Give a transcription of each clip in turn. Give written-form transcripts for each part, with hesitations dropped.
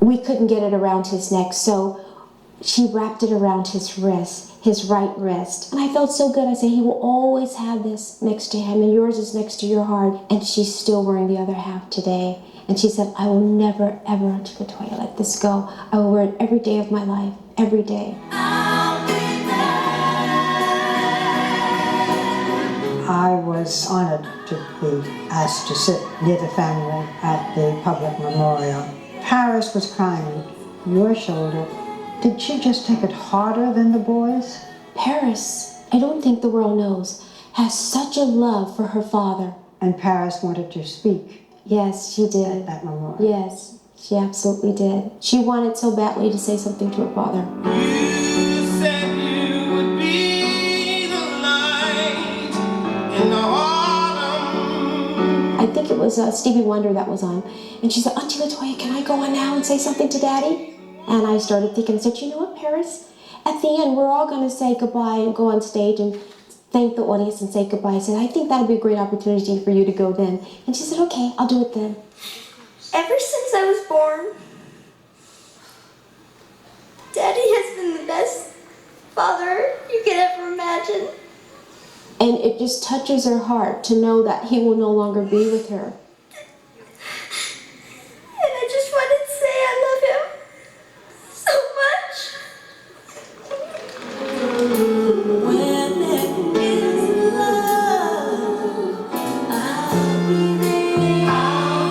we couldn't get it around his neck, so she wrapped it around his wrist, his right wrist. And I felt so good. I said, he will always have this next to him, and yours is next to your heart. And she's still wearing the other half today. And she said, I will never, ever, Auntie LaToya, let this go. I will wear it every day of my life, every day. I was honored to be asked to sit near the family at the public memorial. Paris was crying, your shoulder. Did she just take it harder than the boys? Paris, I don't think the world knows, has such a love for her father. And Paris wanted to speak. Yes, she did. At that memorial. Yes, she absolutely did. She wanted so badly to say something to her father. You said you would be the light in the autumn. I think it was Stevie Wonder that was on. And she said, Auntie LaToya, can I go on now and say something to Daddy? And I started thinking, I said, you know what, Paris? At the end, we're all going to say goodbye and go on stage and thank the audience and say goodbye. I said, I think that'll be a great opportunity for you to go then. And she said, okay, I'll do it then. Ever since I was born, Daddy has been the best father you could ever imagine. And it just touches her heart to know that he will no longer be with her. And I just wanted to say I love him so much. When it is love, I'll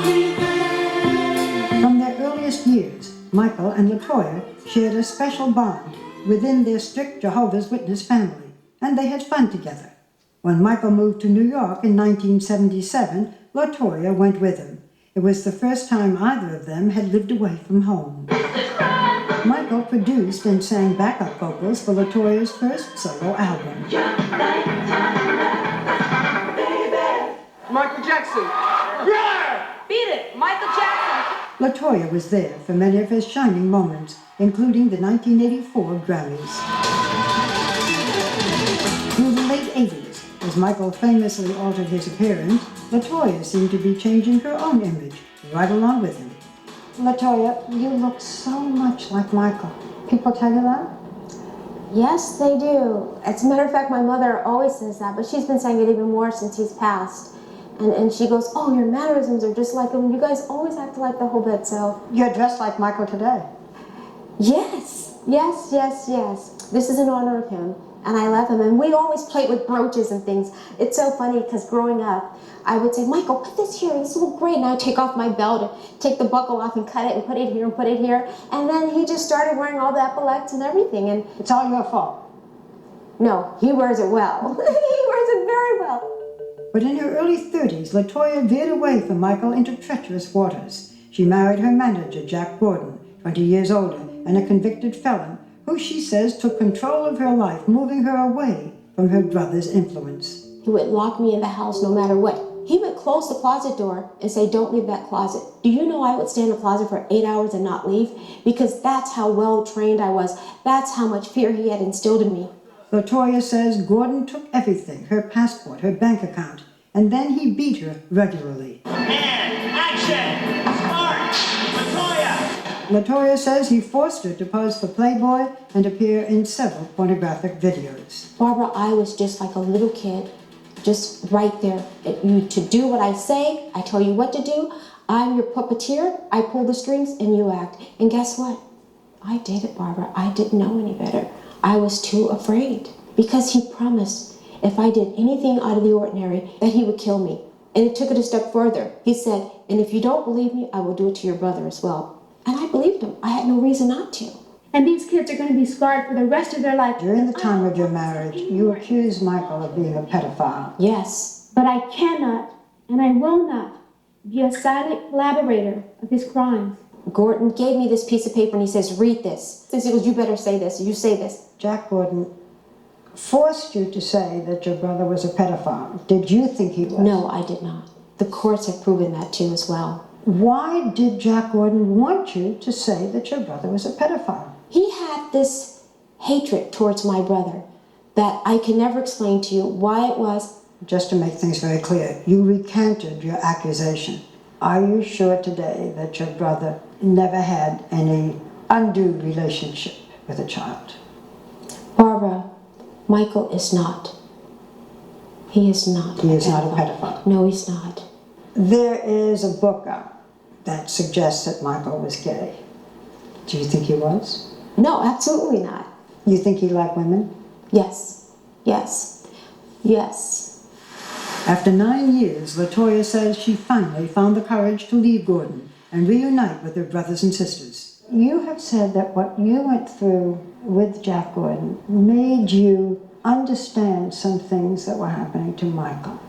be there. From their earliest years, Michael and LaToya shared a special bond within their strict Jehovah's Witness family, and they had fun together. When Michael moved to New York in 1977, LaToya went with him. It was the first time either of them had lived away from home. Michael produced and sang backup vocals for LaToya's first solo album. Michael Jackson. Yeah! Beat it, Michael Jackson. LaToya was there for many of his shining moments, including the 1984 Grammys. Through the late 80s, as Michael famously altered his appearance, LaToya seemed to be changing her own image right along with him. LaToya, you look so much like Michael. People tell you that? Yes, they do. As a matter of fact, my mother always says that, but she's been saying it even more since he's passed. And she goes, oh, your mannerisms are just like him. You guys always act like the whole bit, so. You're dressed like Michael today. Yes, yes, yes, yes. This is in honor of him, and I love him. And we always played with brooches and things. It's so funny, because growing up, I would say, Michael, put this here, this will look great. And I would take off my belt and take the buckle off and cut it and put it here and put it here. And then he just started wearing all the epaulets and everything. And It's all your fault. no, he wears it well. He wears it very well. But in her early 30s, LaToya veered away from Michael into treacherous waters. She married her manager, Jack Gordon, 20 years older, and a convicted felon, who she says took control of her life, moving her away from her brother's influence. He would lock me in the house no matter what. He would close the closet door and say, don't leave that closet. Do you know I would stay in the closet for 8 hours and not leave? Because that's how well trained I was. That's how much fear he had instilled in me. LaToya says Gordon took everything, her passport, her bank account, and then he beat her regularly. And action! Smart! LaToya! LaToya says he forced her to pose for Playboy and appear in several pornographic videos. Barbara, I was just like a little kid, just right there. You to do what I say, I tell you what to do. I'm your puppeteer, I pull the strings and you act. And guess what? I did it, Barbara. I didn't know any better. I was too afraid because he promised if I did anything out of the ordinary that he would kill me. And it took it a step further. He said, and if you don't believe me, I will do it to your brother as well. And I believed him. I had no reason not to. And these kids are going to be scarred for the rest of their life. During the time of your marriage, you accused Michael of being a pedophile. Yes. But I cannot, and I will not, be a silent collaborator of his crimes. Gordon gave me this piece of paper and he says, read this. He goes, you better say this. You say this. Jack Gordon forced you to say that your brother was a pedophile. Did you think he was? No, I did not. The courts have proven that too as well. Why did Jack Gordon want you to say that your brother was a pedophile? He had this hatred towards my brother that I can never explain to you why it was. Just to make things very clear, you recanted your accusation. Are you sure today that your brother never had any undue relationship with a child. Barbara, Michael is not. He is not. He is not a pedophile. No, he's not. There is a book out that suggests that Michael was gay. Do you think he was? No, absolutely not. You think he liked women? Yes, yes, yes. After 9 years, LaToya says she finally found the courage to leave Gordon and reunite with her brothers and sisters. You have said that what you went through with Jack Gordon made you understand some things that were happening to Michael.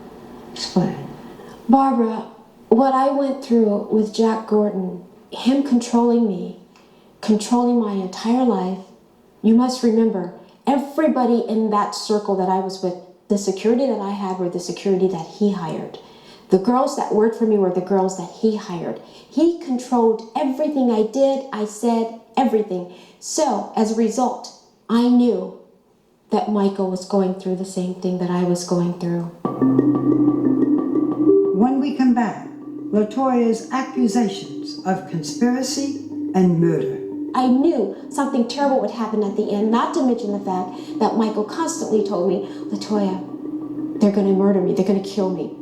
Explain. Barbara, what I went through with Jack Gordon, him controlling me, controlling my entire life, you must remember, everybody in that circle that I was with, the security that I had were the security that he hired. The girls that worked for me were the girls that he hired. He controlled everything I did, I said, everything. So, as a result, I knew that Michael was going through the same thing that I was going through. When we come back, LaToya's accusations of conspiracy and murder. I knew something terrible would happen at the end, not to mention the fact that Michael constantly told me, LaToya, they're going to murder me, they're going to kill me.